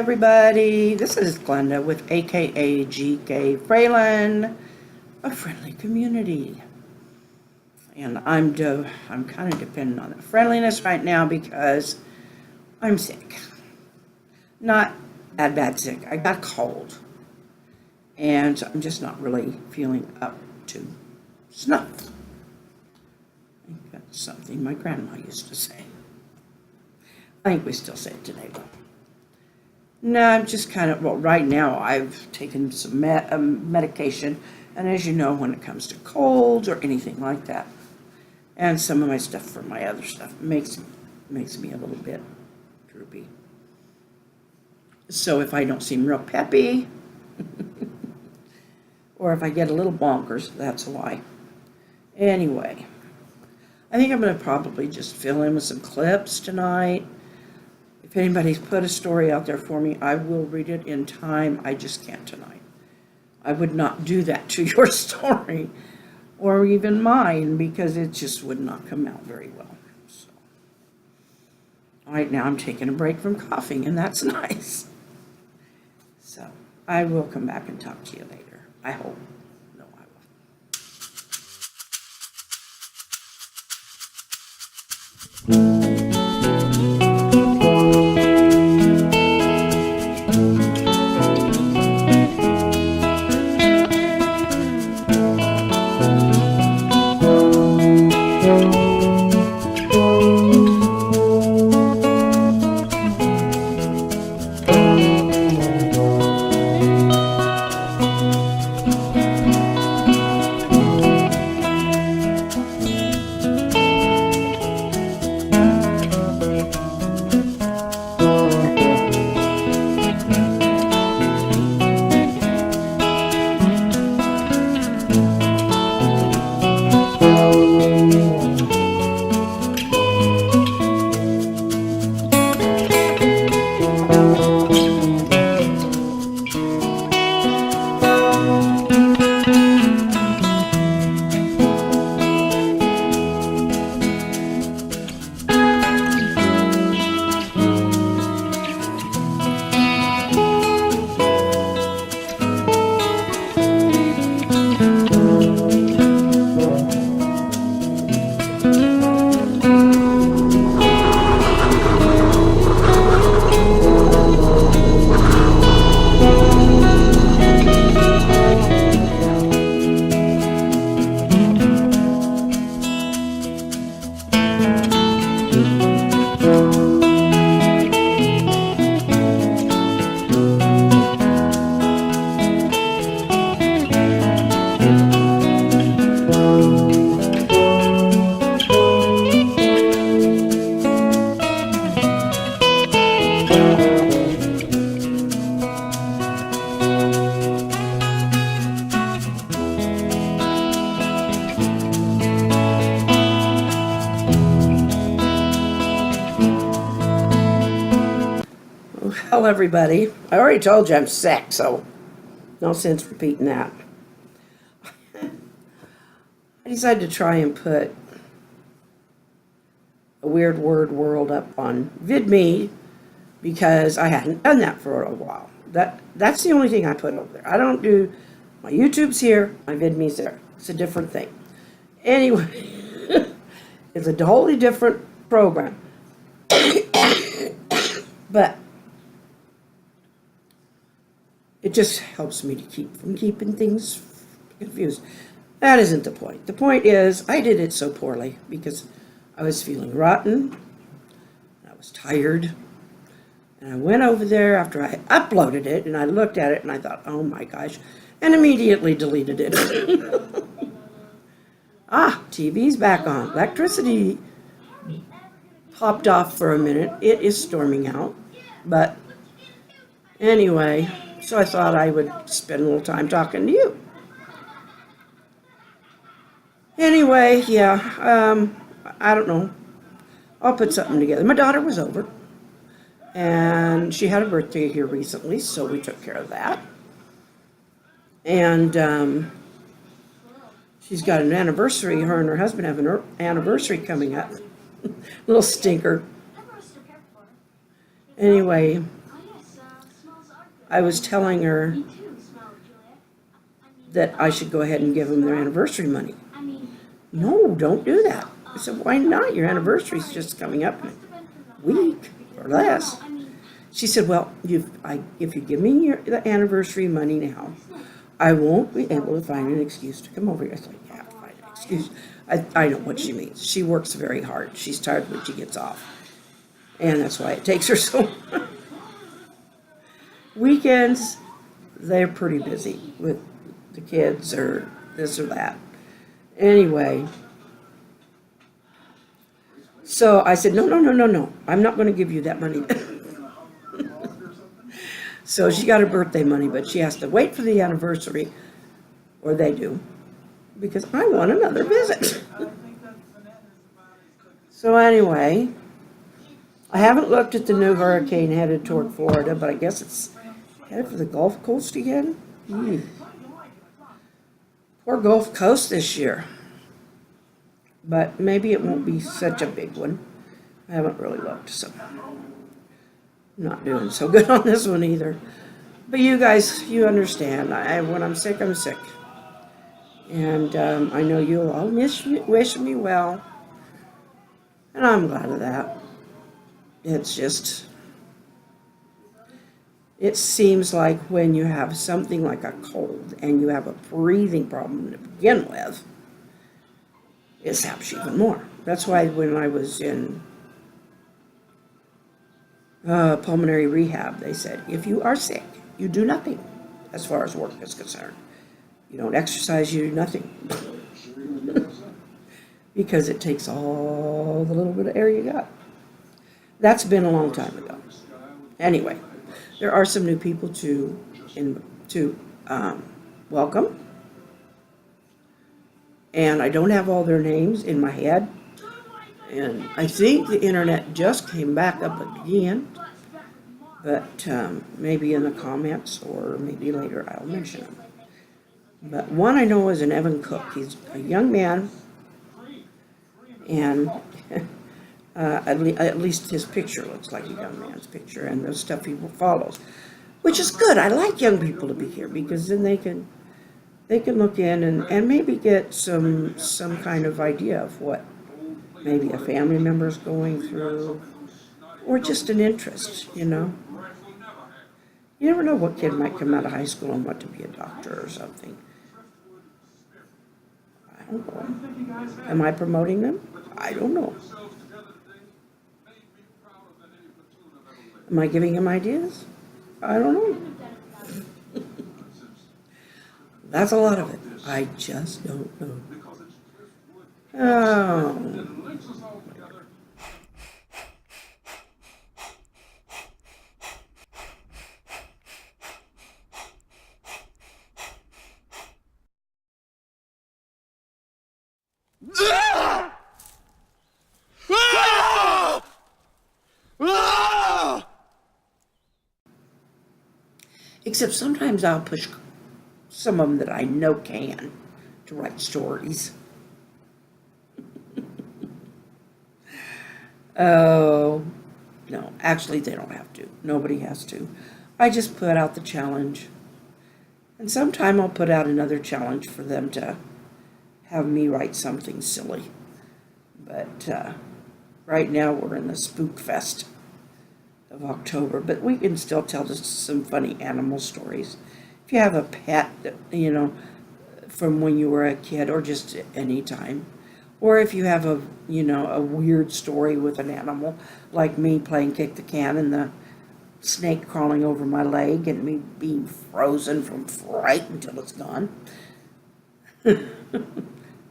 everybody. This is Glenda with AKA GK Fralin, a friendly community. And I'm kind of dependent on the friendliness right now because I'm sick. Not bad sick. I got a cold. And I'm just not really feeling up to snuff. I think that's something my grandma used to say. I think we still say it today, though. No, I'm just kind of, well, right now I've taken some medication, and as you know, when it comes to colds or anything like that, and some of my stuff for my other stuff makes me a little bit droopy. So if I don't seem real peppy, or if I get a little bonkers, that's why. Anyway, I think I'm going to probably just fill in with some clips tonight. If anybody's put a story out there for me, I will read it in time. I just can't tonight. I would not do that to your story or even mine because it just would not come out very well. So, right now I'm taking a break from coughing, and that's nice. So I will come back and talk to you later. I hope. No, I will. Well, everybody, I already told you I'm sick, so no sense repeating that. I decided to try and put a weird word world up on VidMe because I hadn't done that for a while. That's the only thing I put over there. I don't do, my YouTube's here, my VidMe's there. It's a different thing. Anyway, it's a totally different program. But it just helps me to keep from keeping things confused. That isn't the point. The point is, I did it so poorly because I was feeling rotten, I was tired, and I went over there after I uploaded it, and I looked at it, and I thought, oh my gosh, and immediately deleted it. TV's back on. Electricity popped off for a minute. It is storming out, but anyway, so I thought I would spend a little time talking to you. Anyway, yeah, I don't know. I'll put something together. My daughter was over, and she had a birthday here recently, so we took care of that. And she's got an anniversary. Her and her husband have an anniversary coming up. Little stinker. Anyway, I was telling her that I should go ahead and give them their anniversary money. No, don't do that. I said, why not? Your anniversary's just coming up in a week or less. She said, well, if you give me the anniversary money now, I won't be able to find an excuse to come over here. I said, you have to find an excuse. I know what she means. She works very hard. She's tired when she gets off. And that's why it takes her so weekends, they're pretty busy with the kids or this or that. Anyway, so I said, no, I'm not going to give you that money. So she got her birthday money, but she has to wait for the anniversary, or they do, because I want another visit. So anyway, I haven't looked at the new hurricane headed toward Florida, but I guess it's headed for the Gulf Coast again. Poor Gulf Coast this year. But maybe it won't be such a big one. I haven't really looked, so not doing so good on this one either. But you guys, you understand. When I'm sick, I'm sick. And I know you'll all wish me well. And I'm glad of that. It's just, it seems like when you have something like a cold and you have a breathing problem to begin with, it saps you even more. That's why when I was in pulmonary rehab, they said, if you are sick, you do nothing as far as work is concerned. You don't exercise, you do nothing. Because it takes all the little bit of air you got. That's been a long time ago. Anyway, there are some new people to welcome. And I don't have all their names in my head. And I think the internet just came back up again. But maybe in the comments or maybe later I'll mention them. But one I know is an Evan Cook. He's a young man. And at least his picture looks like a young man's picture. And the stuff he follows. Which is good. I like young people to be here because then they can look in and maybe get some kind of idea of what maybe a family member is going through, or just an interest, you know. You never know what kid might come out of high school and want to be a doctor or something. I don't know. Am I promoting them? I don't know. Am I giving him ideas? I don't know. That's a lot of it. I just don't know. Oh. Except sometimes I'll push some of them that I know can to write stories. Oh, no, actually they don't have to. Nobody has to. I just put out the challenge. And sometime I'll put out another challenge for them to have me write something silly. But right now we're in the Spook Fest of October, but we can still tell some funny animal stories. If you have a pet that, you know, from when you were a kid or just any time, or if you have a weird story with an animal, like me playing kick the can and the snake crawling over my leg and me being frozen from fright until it's gone.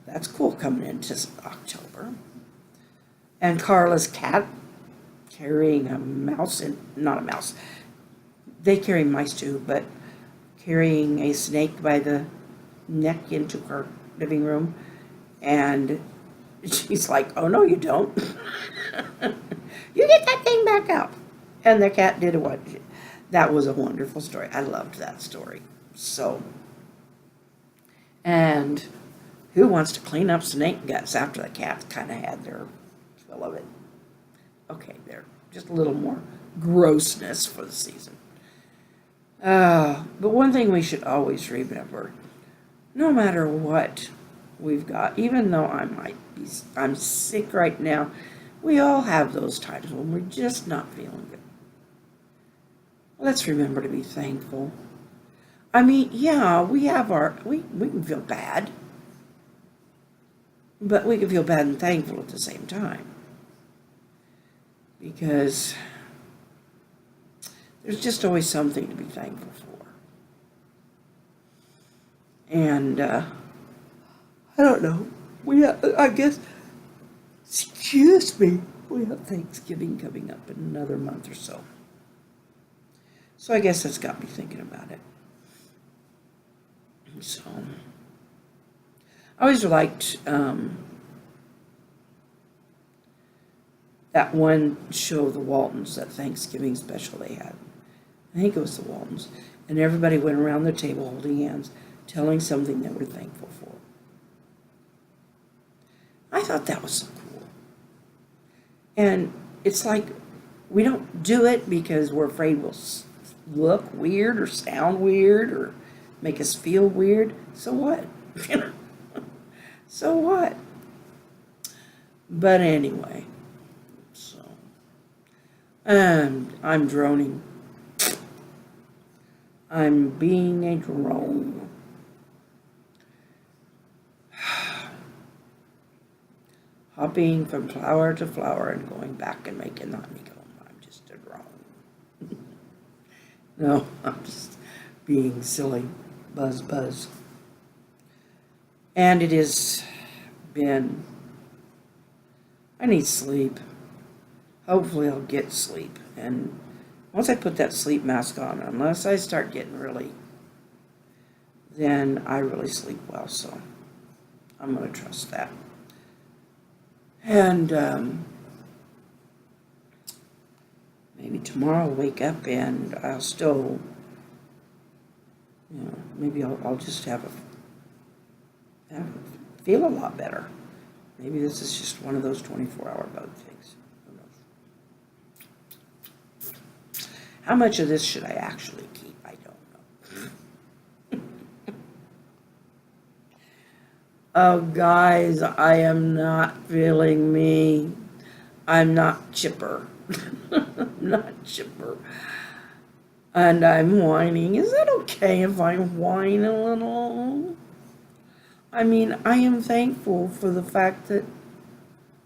That's cool coming into October. And Carla's cat carrying a mouse, not a mouse, they carry mice too, but carrying a snake by the neck into her living room, and she's like, oh no you don't. You get that thing back out. And the cat did what? That was a wonderful story. I loved that story. So, and who wants to clean up snake guts after the cats kind of had their fill of it? Okay, there. Just a little more grossness for the season. But one thing we should always remember, no matter what we've got, even though I'm sick right now, we all have those times when we're just not feeling good. Let's remember to be thankful. I mean, yeah, we can feel bad, but we can feel bad and thankful at the same time. Because there's just always something to be thankful for. And, I don't know. I guess, excuse me, we have Thanksgiving coming up in another month or so. So I guess that's got me thinking about it. So, I always liked that one show, The Waltons, that Thanksgiving special they had. I think it was The Waltons. And everybody went around the table holding hands, telling something they were thankful for. I thought that was so cool. And it's like, we don't do it because we're afraid we'll look weird or sound weird or make us feel weird. So what? So what? But anyway, so, I'm droning. I'm being a drone. Hopping from flower to flower and going back and making the honeycomb. I'm just a drone. No, I'm just being silly. Buzz, buzz. And it has been, I need sleep. Hopefully I'll get sleep. And once I put that sleep mask on, unless I start getting really, then I really sleep well. So I'm going to trust that. And maybe tomorrow I'll wake up and I'll still, maybe I'll just feel a lot better. Maybe this is just one of those 24-hour bug things. Who knows? How much of this should I actually keep? I don't know. Oh, guys, I am not feeling me. I'm not chipper. I'm not chipper. And I'm whining. Is it okay if I whine a little? I mean, I am thankful for the fact that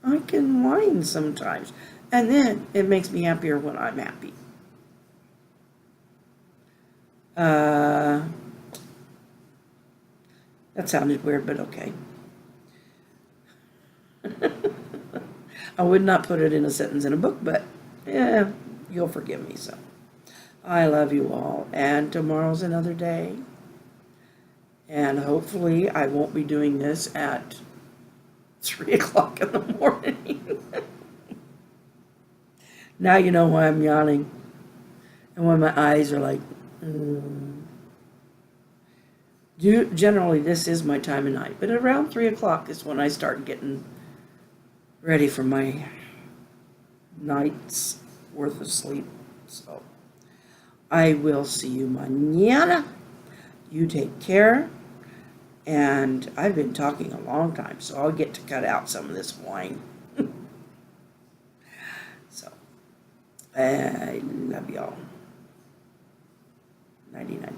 I can whine sometimes. And then it makes me happier when I'm happy. That sounded weird, but okay. I would not put it in a sentence in a book, but yeah, you'll forgive me. So I love you all, and tomorrow's another day. And hopefully I won't be doing this at 3 o'clock in the morning. Now you know why I'm yawning. And why my eyes are like, Generally, this is my time of night. But around 3 o'clock is when I start getting ready for my night's worth of sleep. So I will see you mañana. You take care. And I've been talking a long time, so I'll get to cut out some of this whine. So, I love y'all. 99.